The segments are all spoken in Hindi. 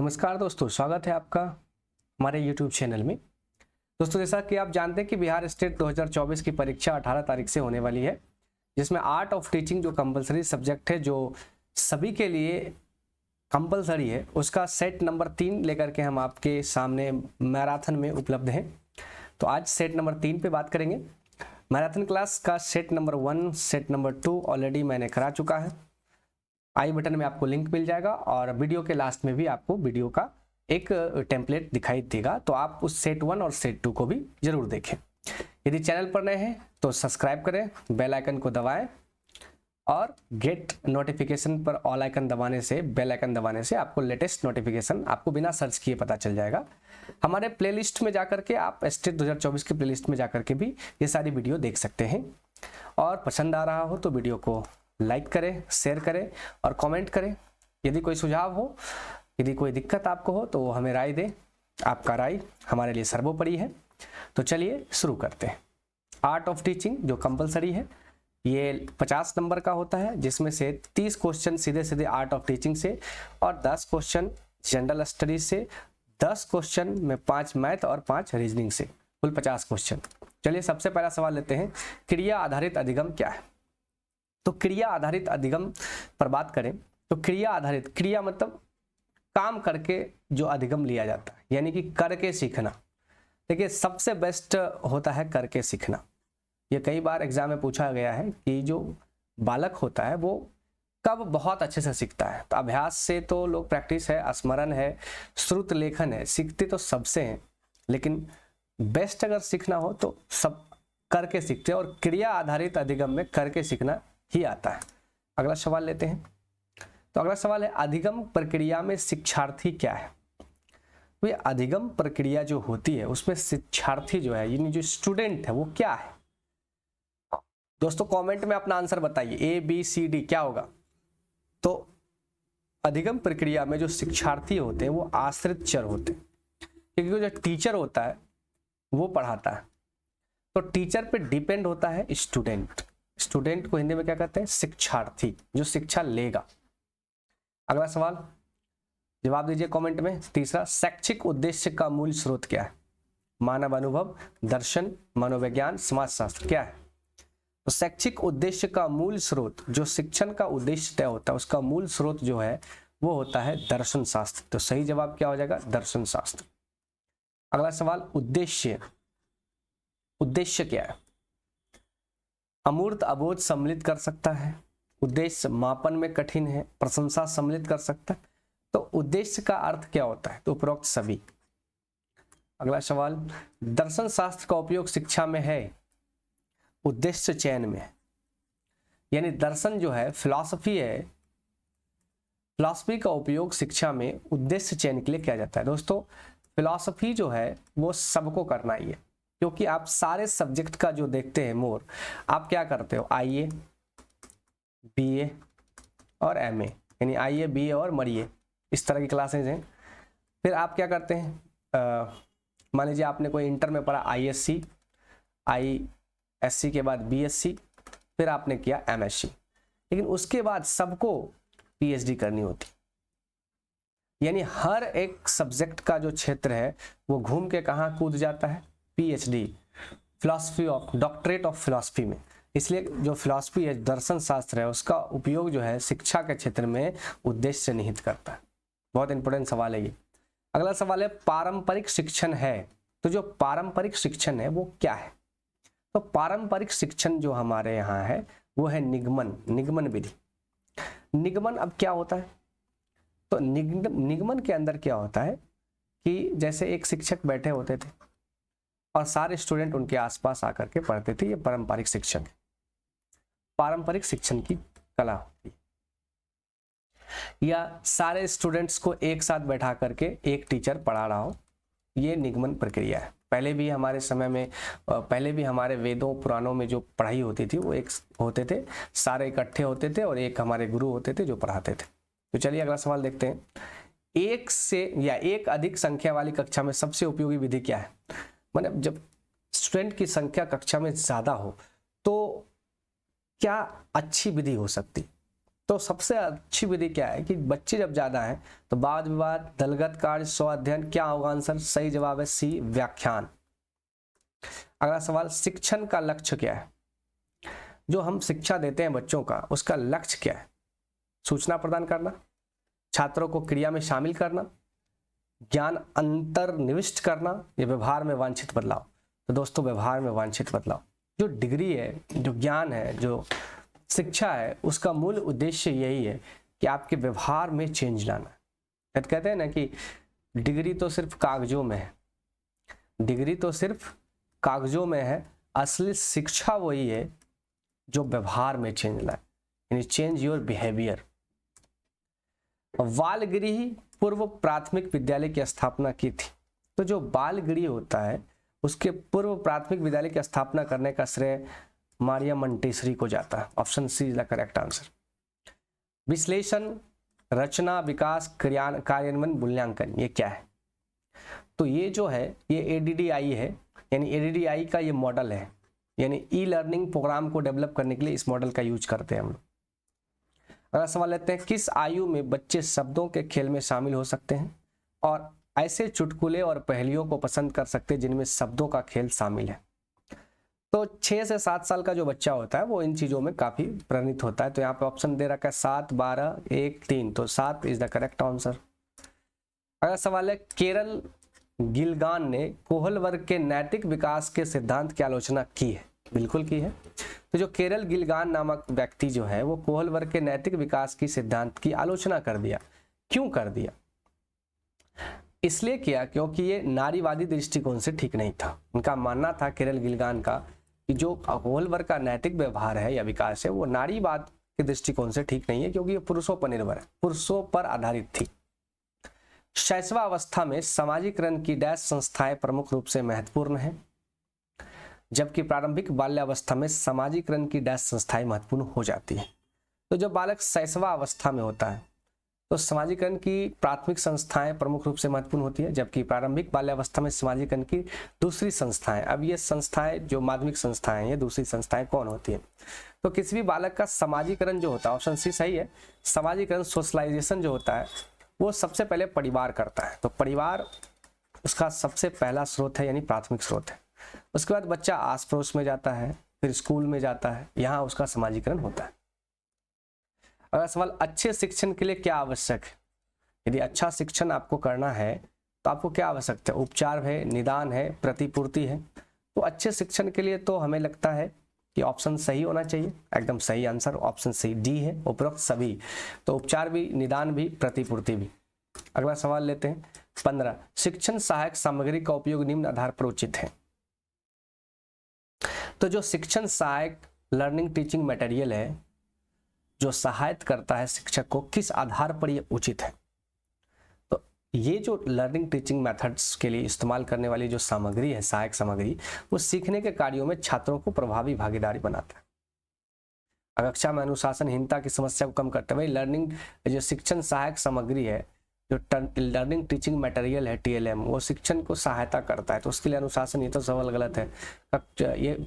नमस्कार दोस्तों, स्वागत है आपका हमारे YouTube चैनल में। दोस्तों, जैसा कि आप जानते हैं कि बिहार स्टेट 2024 की परीक्षा 18 तारीख से होने वाली है, जिसमें आर्ट ऑफ टीचिंग जो कंपलसरी सब्जेक्ट है, जो सभी के लिए कंपलसरी है, उसका सेट नंबर 3 लेकर के हम आपके सामने मैराथन में उपलब्ध हैं। तो आज सेट नंबर 3 पे बात करेंगे। मैराथन क्लास का set number 1, set number 2 already मैंने करा चुका है। आई बटन में आपको लिंक मिल जाएगा और वीडियो के लास्ट में भी आपको वीडियो का एक टेम्पलेट दिखाई देगा, तो आप उस सेट 1 और सेट 2 को भी जरूर देखें। यदि चैनल पर नए हैं तो सब्सक्राइब करें, बेल आइकन को दबाएं और गेट नोटिफिकेशन पर ऑल आइकन दबाने से, बेल आइकन दबाने से आपको लेटेस्ट नोटिफिकेशन आपको बिना सर्च किए पता चल जाएगा। हमारे प्लेलिस्ट में जाकर के आप स्टेट 2024 के प्लेलिस्ट में जाकर के भी ये सारी वीडियो देख सकते हैं। और पसंद आ रहा हो तो वीडियो को लाइक करें, शेयर करें और कमेंट करें। यदि कोई सुझाव हो, यदि कोई दिक्कत आपको हो तो हमें राय दें। आपका राय हमारे लिए सर्वोपरि है। तो चलिए शुरू करते हैं। आर्ट ऑफ टीचिंग जो कंपलसरी है, ये 50 नंबर का होता है, जिसमें से 30 क्वेश्चन सीधे सीधे आर्ट ऑफ टीचिंग से और 10 क्वेश्चन जनरल स्टडीज से, 10 क्वेश्चन में 5 मैथ और 5 रीजनिंग से, कुल 50 क्वेश्चन। चलिए सबसे पहला सवाल लेते हैं, क्रिया आधारित अधिगम क्या है। तो क्रिया आधारित अधिगम पर बात करें तो क्रिया आधारित, क्रिया मतलब काम करके जो अधिगम लिया जाता है, यानी कि करके सीखना। देखिए सबसे बेस्ट होता है करके सीखना। ये कई बार एग्जाम में पूछा गया है कि जो बालक होता है वो कब बहुत अच्छे से सीखता है। तो अभ्यास से तो लोग, प्रैक्टिस है, स्मरण है, श्रुत लेखन है, सीखते तो सबसे हैं, लेकिन बेस्ट अगर सीखना हो तो सब करके सीखते हैं, और क्रिया आधारित अधिगम में करके सीखना ही आता है। अगला सवाल लेते हैं। तो अगला सवाल है, अधिगम प्रक्रिया में शिक्षार्थी क्या है। तो ये अधिगम प्रक्रिया जो होती है उसमें शिक्षार्थी जो है, यानी जो स्टूडेंट है, वो क्या है। दोस्तों कमेंट में अपना आंसर बताइए, ABCD क्या होगा। तो अधिगम प्रक्रिया में जो शिक्षार्थी होते हैं वो आश्रित चर होते हैं, क्योंकि जो टीचर होता है वो पढ़ाता है, तो टीचर पे डिपेंड होता है स्टूडेंट। स्टूडेंट को हिंदी में क्या कहते हैं, शिक्षार्थी, जो शिक्षा लेगा। अगला सवाल जवाब दीजिए कमेंट में। तीसरा, शैक्षिक उद्देश्य का मूल स्रोत क्या है। मानव अनुभव, दर्शन, मनोविज्ञान, समाजशास्त्र, क्या है। तो शैक्षिक उद्देश्य का मूल स्रोत, जो शिक्षण का उद्देश्य तय होता है, उसका मूल स्रोत जो है वो होता है दर्शन शास्त्र। तो सही जवाब क्या हो जाएगा, दर्शन शास्त्र। अगला सवाल, उद्देश्य, उद्देश्य क्या है। अमूर्त अबोध सम्मिलित कर सकता है, उद्देश्य मापन में कठिन है, प्रशंसा सम्मिलित कर सकता है। तो उद्देश्य का अर्थ क्या होता है, तो उपरोक्त सभी। अगला सवाल, दर्शन शास्त्र का उपयोग शिक्षा में है, उद्देश्य चयन में है। यानी दर्शन जो है, फिलॉसफी है, फिलॉसफी का उपयोग शिक्षा में उद्देश्य चयन के लिए किया जाता है। दोस्तों फिलॉसफी जो है वो सबको करना ही है, क्योंकि आप सारे सब्जेक्ट का जो देखते हैं मोर, आप क्या करते हो, IA, BA और MA, यानी IA, BA और मरिए, इस तरह की क्लासेज हैं। फिर आप क्या करते हैं, मान लीजिए आपने कोई इंटर में पढ़ा ISC, ISC के बाद BSc, फिर आपने किया MSc, लेकिन उसके बाद सबको PhD करनी होती। यानी हर एक सब्जेक्ट का जो क्षेत्र है वो घूम के कहाँ कूद जाता है, PhD, philosophy of, doctorate of philosophy में। इसलिए जो फिलॉसफी है, दर्शन शास्त्र है, उसका उपयोग जो है शिक्षा के क्षेत्र में उद्देश्य से निहित करता है। बहुत इंपॉर्टेंट सवाल है ये। अगला सवाल है, पारंपरिक शिक्षण है। तो जो पारंपरिक शिक्षण है वो क्या है। तो पारंपरिक शिक्षण जो हमारे यहाँ है वो है निगमन, निगमन विधि। निगमन अब क्या होता है, तो निगमन के अंदर क्या होता है कि जैसे एक शिक्षक बैठे होते थे और सारे स्टूडेंट उनके आसपास आकर के पढ़ते थे। ये पारंपरिक शिक्षण है, पारंपरिक शिक्षण की कला होती है। या सारे स्टूडेंट्स को एक साथ बैठा करके एक टीचर पढ़ा रहा हो, ये निगमन प्रक्रिया है। पहले भी हमारे समय में, पहले भी हमारे वेदों पुराणों में जो पढ़ाई होती थी वो एक होते थे, सारे इकट्ठे होते थे और एक हमारे गुरु होते थे जो पढ़ाते थे। तो चलिए अगला सवाल देखते हैं। एक से या एक अधिक संख्या वाली कक्षा में सबसे उपयोगी विधि क्या है। मतलब जब स्टूडेंट की संख्या कक्षा में ज्यादा हो तो क्या अच्छी विधि हो सकती। तो सबसे अच्छी विधि क्या है कि बच्चे जब ज्यादा हैं तो वाद विवाद, दलगत कार्य, स्व अध्ययन। क्या होगा आंसर? सही जवाब है सी, व्याख्यान। अगला सवाल, शिक्षण का लक्ष्य क्या है? जो हम शिक्षा देते हैं बच्चों का, उसका लक्ष्य क्या है? सूचना प्रदान करना, छात्रों को क्रिया में शामिल करना, ज्ञान अंतर्निविष्ट करना, या व्यवहार में वांछित बदलाव? तो दोस्तों व्यवहार में वांछित बदलाव। जो डिग्री है, जो ज्ञान है, जो शिक्षा है, उसका मूल उद्देश्य यही है कि आपके व्यवहार में चेंज लाना है। कहते हैं ना कि डिग्री तो सिर्फ कागजों में है, डिग्री तो सिर्फ कागजों में है, असली शिक्षा वही है जो व्यवहार में चेंज लाए, यानी चेंज योर बिहेवियर। बालगृह पूर्व प्राथमिक विद्यालय की स्थापना की थी। तो जो बालगृह होता है उसके पूर्व प्राथमिक विद्यालय की स्थापना करने का श्रेय मारिया मंटेसरी को जाता है। Option C is the correct answer. विश्लेषण, रचना, विकास, कार्यान्वयन, मूल्यांकन, ये क्या है? तो ये जो है ये ADDIE है, यानी ADDIE का ये मॉडल है, यानी ई लर्निंग प्रोग्राम को डेवलप करने के लिए इस मॉडल का यूज करते हैं हम लोग। अगला सवाल लेते हैं, किस आयु में बच्चे शब्दों के खेल में शामिल हो सकते हैं और ऐसे चुटकुले और पहेलियों को पसंद कर सकते हैं जिनमें शब्दों का खेल शामिल है? तो 6 से 7 साल का जो बच्चा होता है वो इन चीजों में काफी प्रेरित होता है। तो यहाँ पे ऑप्शन दे रखा है 7, 12, 1, 3, तो 7 इज द करेक्ट आंसर। अगला सवाल है, केरल गिलगान ने कोहल वर्ग के नैतिक विकास के सिद्धांत की आलोचना की है? बिल्कुल की है। तो जो केरल गिलगान नामक व्यक्ति जो है वो कोहल वर्ग के नैतिक विकास की सिद्धांत की आलोचना कर दिया। क्यों कर दिया? इसलिए किया क्योंकि ये नारीवादी दृष्टिकोण से ठीक नहीं था। उनका मानना था केरल गिलगान का कि जो कोहल वर्ग का नैतिक व्यवहार है या विकास है वो नारीवाद के दृष्टिकोण से ठीक नहीं है, क्योंकि ये पुरुषों पर निर्भर है, पुरुषों पर आधारित थी। शैशवावस्था में सामाजिकरण की डैश संस्थाएं प्रमुख रूप से महत्वपूर्ण है, जबकि प्रारंभिक बाल्यावस्था में सामाजिकरण की डैश संस्थाएं महत्वपूर्ण हो जाती है। तो जब बालक शैशवावस्था में होता है तो सामाजिकरण की प्राथमिक संस्थाएं प्रमुख रूप से महत्वपूर्ण होती है, जबकि प्रारंभिक बाल्यावस्था में सामाजिकरण की दूसरी संस्थाएं। अब ये संस्थाएं जो माध्यमिक संस्थाएं, ये दूसरी संस्थाएं कौन होती है? तो किसी भी बालक का सामाजिकरण जो होता है, ऑप्शन सी सही है, सामाजिकरण सोशलाइजेशन जो होता है वो सबसे पहले परिवार करता है। तो परिवार उसका सबसे पहला स्रोत है, यानी प्राथमिक स्रोत है। उसके बाद बच्चा आस पड़ोस में जाता है, फिर स्कूल में जाता है, यहाँ उसका सामाजिकरण होता है। अगला सवाल, अच्छे शिक्षण के लिए क्या आवश्यक है? यदि अच्छा शिक्षण आपको करना है तो आपको क्या आवश्यकता है? उपचार है, निदान है, प्रतिपूर्ति है। तो अच्छे शिक्षण के लिए तो हमें लगता है कि ऑप्शन सही होना चाहिए। एकदम सही आंसर ऑप्शन सी, डी है, उपरोक्त सभी। तो उपचार भी, निदान भी, प्रतिपूर्ति भी। अगला सवाल लेते हैं 15, शिक्षण सहायक सामग्री का उपयोग निम्न आधार पर उचित है। तो जो शिक्षण सहायक लर्निंग टीचिंग मटेरियल है जो सहायता करता है शिक्षक को, किस आधार पर ये उचित है? तो ये जो लर्निंग टीचिंग मेथड्स के लिए इस्तेमाल करने वाली जो सामग्री है, सहायक सामग्री, वो सीखने के कार्यों में छात्रों को प्रभावी भागीदारी बनाता है। कक्षा में अनुशासनहीनता की समस्या को कम करते हुए लर्निंग जो शिक्षण सहायक सामग्री है, जो लर्निंग टीचिंग मटेरियल है TLM, वो शिक्षण को सहायता करता है। तो उसके लिए अनुशासन, ये तो सवाल गलत है,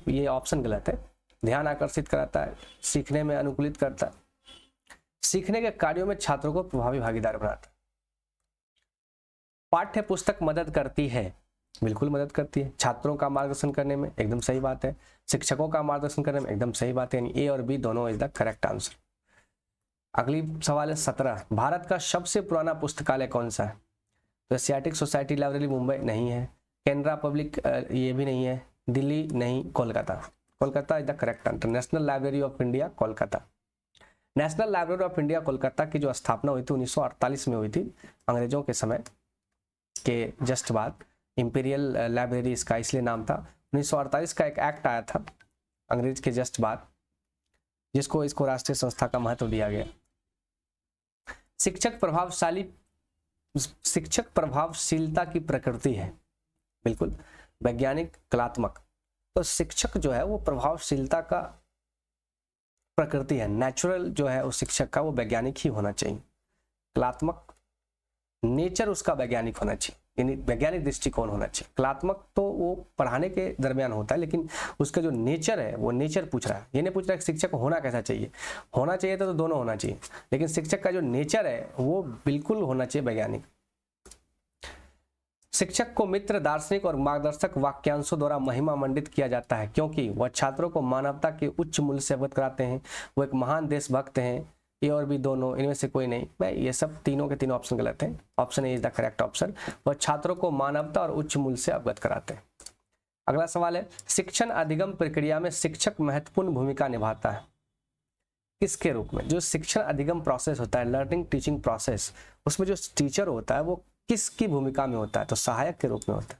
ये ऑप्शन गलत है। ध्यान आकर्षित कराता है, सीखने में अनुकूलित करता है, सीखने के कार्यों में छात्रों को प्रभावी भागीदार बनाता है। पाठ्य पुस्तक मदद करती है? बिल्कुल मदद करती है। छात्रों का मार्गदर्शन करने में? एकदम सही बात है। शिक्षकों का मार्गदर्शन करने में? एकदम सही बात है, यानी ए और बी दोनों इज द करेक्ट आंसर। अगली सवाल है 17, भारत का सबसे पुराना पुस्तकालय कौन सा है? तो एशियाटिक सोसाइटी लाइब्रेरी मुंबई नहीं है, कैनरा पब्लिक ये भी नहीं है, दिल्ली नहीं, Kolkata. Kolkata is the correct answer. National library of India Kolkata. National library of India Kolkata की जो स्थापना हुई थी 1948 में हुई थी, अंग्रेजों के समय के जस्ट बाद। इंपीरियल लाइब्रेरी इसका इसलिए नाम था। 1948 का एक एक्ट आया था अंग्रेज के जस्ट बाद, जिसको इसको राष्ट्रीय संस्था का महत्व दिया गया। शिक्षक प्रभावशीलता की प्रकृति है? बिल्कुल, वैज्ञानिक, कलात्मक। तो शिक्षक जो है वो प्रभावशीलता का प्रकृति है, नेचुरल जो है उस शिक्षक का वो वैज्ञानिक ही होना चाहिए। कलात्मक नेचर उसका वैज्ञानिक होना चाहिए, यानी वैज्ञानिक दृष्टिकोण होना चाहिए। कलात्मक तो वो पढ़ाने के दरमियान होता है, लेकिन उसका जो नेचर है वो नेचर पूछ रहा है। ये नहीं पूछ रहा है कि शिक्षक होना कैसा चाहिए, होना चाहिए तो दोनों होना चाहिए, लेकिन शिक्षक का जो नेचर है वो बिल्कुल होना चाहिए वैज्ञानिक। शिक्षक को मित्र, दार्शनिक और मार्गदर्शक वाक्यांशों द्वारा महिमा मंडित किया जाता है, क्योंकि वह छात्रों को मानवता के उच्च मूल्य से अवगत कराते हैं। वो एक महान देशभक्त हैं। ए और बी दोनों, इनमें से कोई नहीं। भाई ये सब तीनों के तीनों ऑप्शन गलत हैं। Option A is the correct option. वह छात्रों को मानवता और उच्च मूल्य से अवगत कराते हैं। अगला सवाल है, शिक्षण अधिगम प्रक्रिया में शिक्षक महत्वपूर्ण भूमिका निभाता है, किसके रूप में? जो शिक्षण अधिगम प्रोसेस होता है, लर्निंग टीचिंग प्रोसेस, उसमें जो टीचर होता है वो किसकी भूमिका में होता है? तो सहायक के रूप में होता है,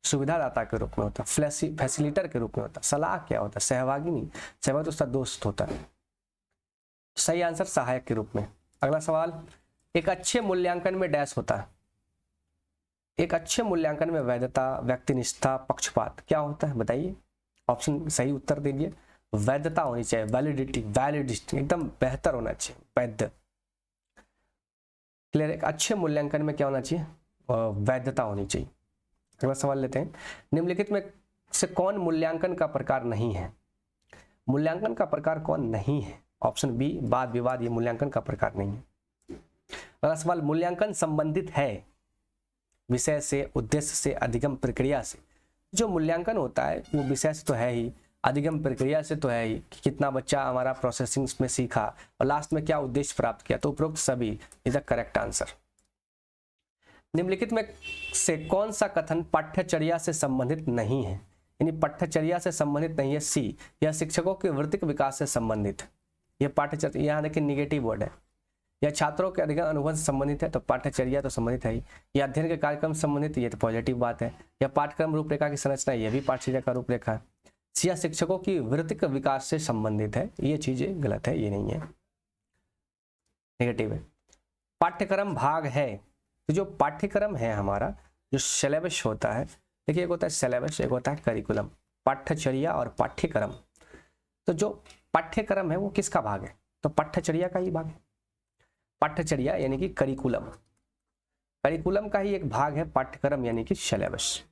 सुविधादाता के रूप में होता है, फैसिलिटर के रूप में होता है। सलाह क्या होता है? सहभागी नहीं, सहभागी तो उसका दोस्त होता है। सही आंसर सहायक के रूप में। अगला सवाल, एक अच्छे मूल्यांकन में डैश होता है। एक अच्छे मूल्यांकन में वैधता, व्यक्तिनिष्ठता, पक्षपात क्या होता है बताइए? ऑप्शन सही उत्तर दीजिए। वैधता होनी चाहिए, वैलिडिटी एकदम बेहतर होना चाहिए, वैध। क्लियर? एक अच्छे मूल्यांकन में क्या होना चाहिए? वैधता होनी चाहिए। अगला सवाल लेते हैं, निम्नलिखित में से कौन मूल्यांकन का प्रकार नहीं है? मूल्यांकन का प्रकार कौन नहीं है? ऑप्शन बी वाद विवाद, ये मूल्यांकन का प्रकार नहीं है। अगला सवाल, मूल्यांकन संबंधित है विषय से, उद्देश्य से, अधिगम प्रक्रिया से। जो मूल्यांकन होता है वो विषय से तो है ही, अधिगम प्रक्रिया से तो है ही कि कितना बच्चा हमारा प्रोसेसिंग में सीखा और लास्ट में क्या उद्देश्य प्राप्त किया। तो उपरोक्त सभी इज द करेक्ट आंसर। निम्नलिखित में से कौन सा कथन पाठ्यचर्या से संबंधित नहीं है? यानी पाठ्यचर्या से संबंधित नहीं है। सी, यह शिक्षकों के वृत्तिक विकास से संबंधित है। यह पाठ्यचर्या, यहाँ देखिए निगेटिव वर्ड है। यह छात्रों के अधिगम अनुभव से संबंधित है, तो पाठ्यचर्या तो संबंधित है ही। यह अध्ययन के कार्यक्रम से संबंधित, ये तो पॉजिटिव बात है। यह पाठ्यक्रम रूपरेखा की संरचना, यह भी पाठ्यचर्या का रूपरेखा है। यह शिक्षकों की वृत्तिक विकास से संबंधित है, ये चीजें गलत है, ये नहीं है, नेगेटिव है। पाठ्यक्रम भाग है, तो जो पाठ्यक्रम है हमारा, जो सिलेबस होता है, देखिए एक होता है सिलेबस, एक होता है करिकुलम। पाठ्यचर्या और पाठ्यक्रम, तो जो पाठ्यक्रम है वो किसका भाग है? तो पाठ्यचर्या का ही भाग है। पाठ्यचर्या यानी कि करिकुलम, करिकुलम का ही एक भाग है पाठ्यक्रम यानी कि सिलेबस।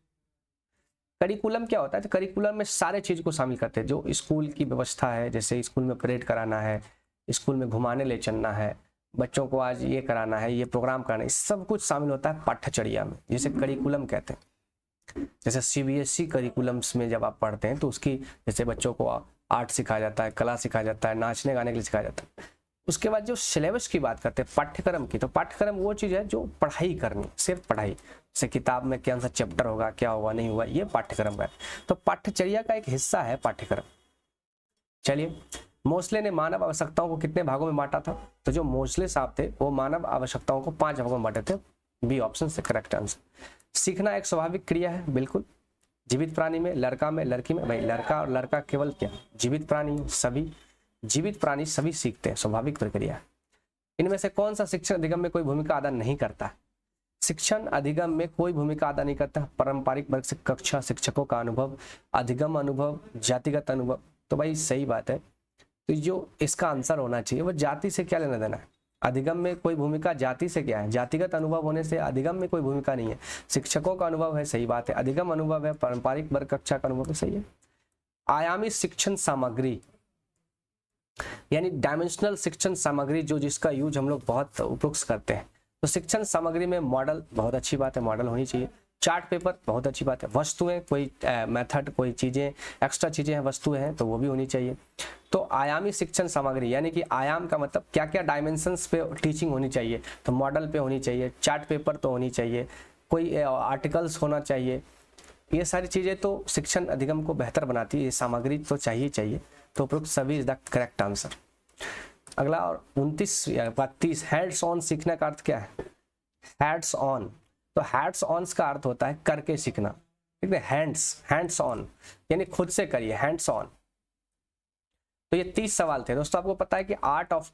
करिकुलम क्या होता है? तो करिकुलम में सारे चीज को शामिल करते हैं। जो स्कूल की व्यवस्था है, जैसे स्कूल में परेड कराना है, स्कूल में घुमाने ले चलना है, बच्चों को आज ये कराना है, ये प्रोग्राम कराना है, सब कुछ शामिल होता है पाठ्यचर्या में, जिसे करिकुलम कहते हैं। जैसे सीबीएसई करिकुलम्स में जब आप पढ़ते हैं तो उसकी, जैसे बच्चों को आर्ट सिखाया जाता है, कला सिखाया जाता है, नाचने गाने के लिए सिखाया जाता है। उसके बाद जो सिलेबस की बात करते हैं पाठ्यक्रम की, तो पाठ्यक्रम वो चीज़ है जो पढ़ाई करनी, सिर्फ पढ़ाई, जैसे किताब में कौन सा चैप्टर होगा, क्या होगा, नहीं हुआ, ये पाठ्यक्रम है। तो पाठ्यचर्या का एक हिस्सा है पाठ्यक्रम। चलिए, मोस्ले ने मानव आवश्यकताओं को कितने भागों में बांटा था? तो जो मोस्ले साहब थे वो मानव आवश्यकताओं को 5 भागों में बांटे थे। बी ऑप्शन से करेक्ट आंसर। सीखना एक स्वाभाविक क्रिया है, बिल्कुल। जीवित प्राणी में, लड़का में, लड़की में, भाई लड़का और लड़का केवल क्या जीवित प्राणी, सभी जीवित प्राणी सभी सीखते हैं, स्वाभाविक प्रक्रिया। इनमें से कौन सा शिक्षण अधिगम में कोई भूमिका अदा नहीं करता? शिक्षण अधिगम में कोई भूमिका अदा नहीं करता। पारंपरिक वर्ग से कक्षा, शिक्षकों का अनुभव, अधिगम अनुभव, जातिगत अनुभव। तो भाई सही बात है, तो जो इसका आंसर होना चाहिए वो जाति से क्या लेना देना है? अधिगम में कोई भूमिका जाति से क्या है? जातिगत अनुभव होने से अधिगम में कोई भूमिका नहीं है। शिक्षकों का अनुभव है, सही बात है। अधिगम अनुभव है, पारंपरिक वर्ग कक्षा का अनुभव है, सही है। आयामी शिक्षण सामग्री यानी डायमेंशनल शिक्षण सामग्री, जो जिसका यूज हम लोग बहुत उपयुक्त करते हैं। तो शिक्षण सामग्री में मॉडल, बहुत अच्छी बात है, मॉडल होनी चाहिए। चार्ट पेपर, बहुत अच्छी बात है। वस्तुएं, कोई मेथड, कोई चीजें, एक्स्ट्रा चीजें हैं, वस्तुएं हैं, तो वो भी होनी चाहिए। तो आयामी शिक्षण सामग्री यानी कि आयाम का मतलब क्या क्या डायमेंशंस पे टीचिंग होनी चाहिए, तो मॉडल पे होनी चाहिए, चार्ट पेपर तो होनी चाहिए, कोई आर्टिकल्स होना चाहिए। ये सारी चीजें तो शिक्षण अधिगम को बेहतर बनाती है, ये सामग्री तो चाहिए चाहिए। तो उपरोक्त सभी इज द करेक्ट आंसर। अगला और 29 हैंड्स ऑन सीखने का अर्थ क्या है? हैंड्स ऑन, तो हैंड्स ऑन का अर्थ होता है करके सीखना, ठीक है। हैंड्स ऑन यानी खुद से करिए, हैंड्स ऑन। तो ये 30 सवाल थे दोस्तों। आपको पता है कि आर्ट ऑफ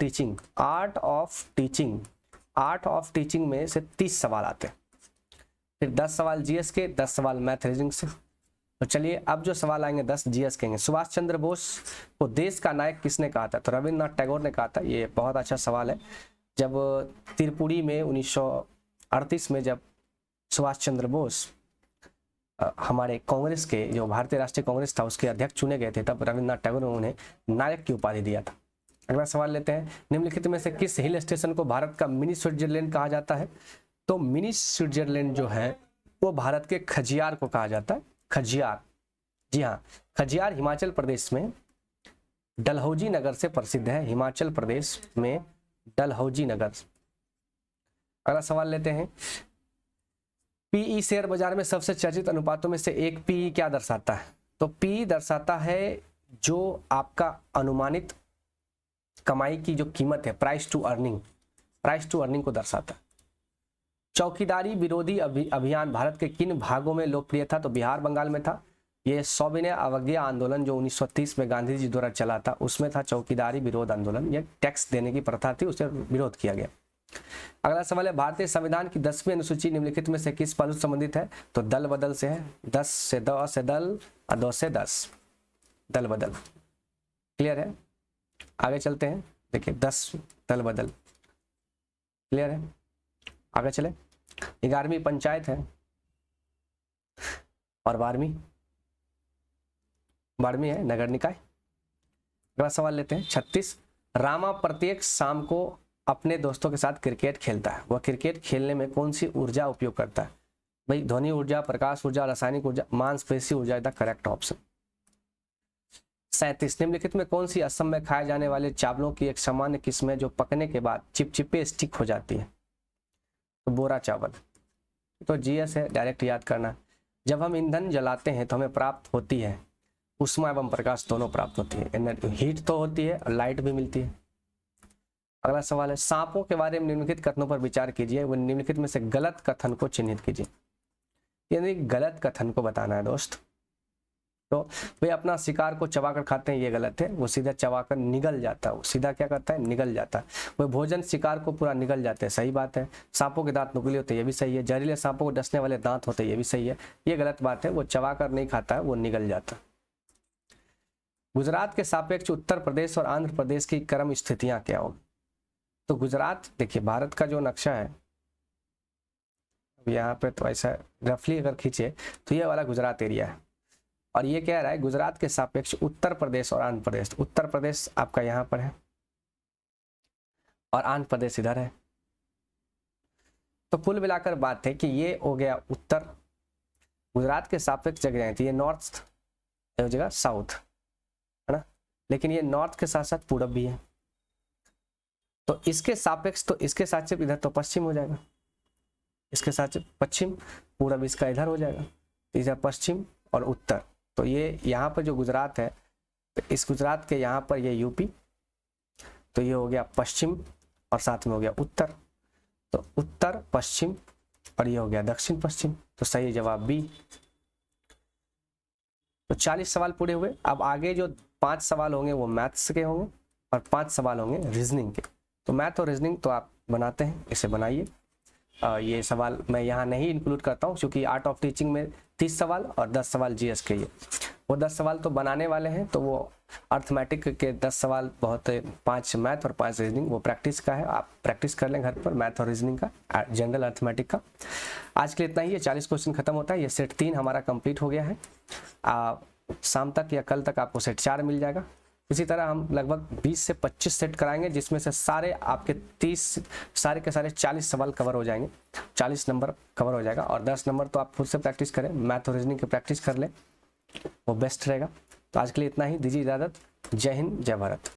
टीचिंग में से 30 सवाल आते हैं। फिर 10 सवाल जीएस के, 10 सवाल मैथ रीजनिंग से। तो चलिए अब जो सवाल आएंगे 10 जीएस के। सुभाष चंद्र बोस को देश का नायक किसने कहा था? तो रविन्द्रनाथ टैगोर ने कहा था। ये बहुत अच्छा सवाल है। जब त्रिपुरी में 1938 में जब सुभाष चंद्र बोस हमारे कांग्रेस के, जो भारतीय राष्ट्रीय कांग्रेस था, उसके अध्यक्ष चुने गए थे, तब रविन्द्रनाथ टैगोर ने उन्हें नायक की उपाधि दिया था। अगला सवाल लेते हैं, निम्नलिखित में से किस हिल स्टेशन को भारत का मिनी स्विट्जरलैंड कहा जाता है? तो मिनी स्विट्जरलैंड जो है वो भारत के खजियार को कहा जाता है। खजियार, जी हाँ, खजियार हिमाचल प्रदेश में डलहौजी नगर से प्रसिद्ध है। हिमाचल प्रदेश में डलहौजी नगर। अगला सवाल लेते हैं, पीई शेयर बाजार में सबसे चर्चित अनुपातों में से एक पीई क्या दर्शाता है? तो पीई दर्शाता है जो आपका अनुमानित कमाई की जो कीमत है, प्राइस टू अर्निंग को दर्शाता है। चौकीदारी विरोधी अभियान भारत के किन भागों में लोकप्रिय था? तो बिहार बंगाल में था। ये सविनय अवज्ञा आंदोलन जो 1930 में गांधी जी द्वारा चला था, उसमें था चौकीदारी विरोध आंदोलन। यह टैक्स देने की प्रथा थी, उसे विरोध किया गया। अगला सवाल है, भारतीय संविधान की 10वीं अनुसूची निम्नलिखित में से किस पहलू से संबंधित है? तो दल बदल से है। 10 से 2 से दल और 2 से 10 दल बदल। क्लियर है? आगे चलते हैं। देखिए 10 दल बदल क्लियर है। आगे चले। 11वीं पंचायत है और 12वीं है नगर निकाय। अगला सवाल लेते हैं 36, रामा प्रत्येक शाम को अपने दोस्तों के साथ क्रिकेट खेलता है। वह क्रिकेट खेलने में कौन सी ऊर्जा उपयोग करता है? भाई ध्वनि ऊर्जा, प्रकाश ऊर्जा, रासायनिक ऊर्जा, मांसपेशी ऊर्जा। The correct option. 37, निम्नलिखित में कौन सी असम में खाए जाने वाले चावलों की एक सामान्य किस्म है जो पकने के बाद चिपचिपे स्टिक हो जाती है? तो बोरा चावल। तो जीएस है, डायरेक्ट याद करना। जब हम ईंधन जलाते हैं तो हमें प्राप्त होती है ऊष्मा एवं प्रकाश, दोनों प्राप्त होती है। एनर्जी, हीट तो होती है और लाइट भी मिलती है। अगला सवाल है, सांपों के बारे में निम्नलिखित कथनों पर विचार कीजिए। वो निम्नलिखित में से गलत कथन को चिन्हित कीजिए। यानी गलत कथन को बताना है दोस्त। तो वे अपना शिकार को चबाकर खाते हैं, ये गलत है। वो सीधा चबाकर निगल जाता है। वो सीधा क्या करता है? निगल जाता है। वो भोजन शिकार को पूरा निगल जाते हैं, सही बात है। सांपों के दांत नुकीले होते हैं, ये भी सही है। जहरीले सांपों को डसने वाले दांत होते हैं, ये भी सही है। ये गलत बात है। वो चबाकर नहीं खाता है, वो निगल जाता है। गुजरात के सापेक्ष उत्तर प्रदेश और आंध्र प्रदेश की क्रम स्थितियां क्या होगी? तो गुजरात, देखिए भारत का जो नक्शा है, अब यहाँ पे तो ऐसा रफली अगर खींचे तो ये वाला गुजरात एरिया है, और ये कह रहा है गुजरात के सापेक्ष उत्तर प्रदेश और आंध्र प्रदेश। उत्तर प्रदेश आपका यहाँ पर है और आंध्र प्रदेश इधर है। तो कुल मिलाकर बात है कि ये हो गया उत्तर, गुजरात के सापेक्ष जगह थी, ये नॉर्थ हो जाएगा साउथ, है ना। लेकिन ये नॉर्थ के साथ साथ पूरब भी है, तो इसके सापेक्ष, तो इसके साथ से इधर तो पश्चिम हो जाएगा, इसके साथ से पश्चिम, पूरब इसका इधर हो जाएगा, इधर पश्चिम और उत्तर। तो ये यहाँ पर जो गुजरात है, तो इस गुजरात के यहाँ पर ये यूपी, तो ये हो गया पश्चिम और साथ में हो गया उत्तर, तो उत्तर पश्चिम और ये हो गया दक्षिण पश्चिम। तो सही जवाब बी। तो 40 सवाल पूरे हुए। अब आगे जो 5 सवाल होंगे वो मैथ्स के होंगे और 5 सवाल होंगे रीजनिंग के। तो मैथ और रीजनिंग तो आप बनाते हैं, इसे बनाइए। ये सवाल मैं यहाँ नहीं इंक्लूड करता हूँ क्योंकि आर्ट ऑफ टीचिंग में 30 सवाल और 10 सवाल जीएस के, ये वो 10 सवाल तो बनाने वाले हैं। तो वो अर्थमेटिक के 10 सवाल बहुत, 5 मैथ और 5 रीजनिंग, वो प्रैक्टिस का है। आप प्रैक्टिस कर लें घर पर मैथ और रीजनिंग का, जनरल अर्थमेटिक का। आज के लिए इतना ही है। 40 क्वेश्चन खत्म होता है। ये सेट 3 हमारा कंप्लीट हो गया है। शाम तक या कल तक आपको सेट 4 मिल जाएगा। इसी तरह हम लगभग 20 से 25 सेट कराएंगे, जिसमें से सारे आपके 30 सारे के सारे 40 सवाल कवर हो जाएंगे, 40 नंबर कवर हो जाएगा। और 10 नंबर तो आप खुद से प्रैक्टिस करें, मैथ और रीजनिंग की प्रैक्टिस कर लें, वो बेस्ट रहेगा। तो आज के लिए इतना ही, दीजिए इजाज़त। जय हिंद, जय भारत।